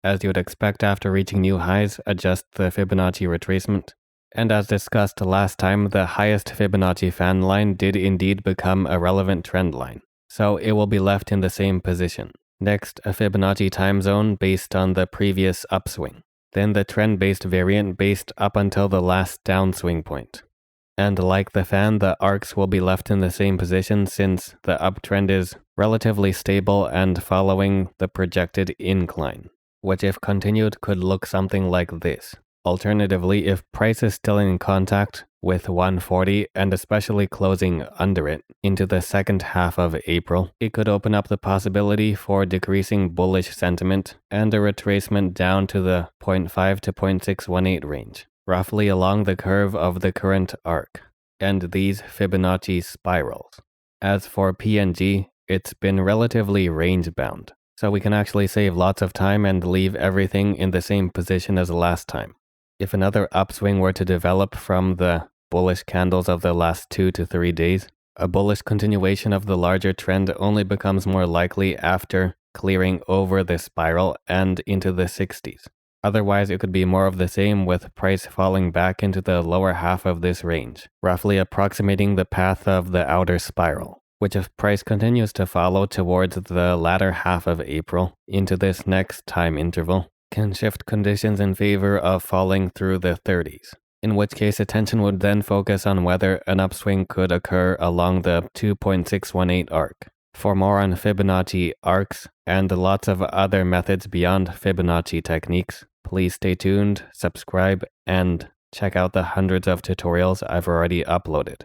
As you would expect after reaching new highs, adjust the Fibonacci retracement. And as discussed last time, the highest Fibonacci fan line did indeed become a relevant trend line, so it will be left in the same position. Next, a Fibonacci time zone based on the previous upswing. Then the trend-based variant based up until the last downswing point. And like the fan, the arcs will be left in the same position since the uptrend is relatively stable and following the projected incline, which if continued could look something like this. Alternatively, if price is still in contact with 140 and especially closing under it into the second half of April, it could open up the possibility for decreasing bullish sentiment and a retracement down to the 0.5 to 0.618 range, roughly along the curve of the current arc, and these Fibonacci spirals. As for PNG, it's been relatively range-bound, so we can actually save lots of time and leave everything in the same position as last time. If another upswing were to develop from the bullish candles of the last 2 to 3 days, a bullish continuation of the larger trend only becomes more likely after clearing over the spiral and into the 60s. Otherwise, it could be more of the same with price falling back into the lower half of this range, roughly approximating the path of the outer spiral, which if price continues to follow towards the latter half of April into this next time interval, can shift conditions in favor of falling through the 30s, in which case attention would then focus on whether an upswing could occur along the 2.618 arc. For more on Fibonacci arcs and lots of other methods beyond Fibonacci techniques, please stay tuned, subscribe, and check out the hundreds of tutorials I've already uploaded.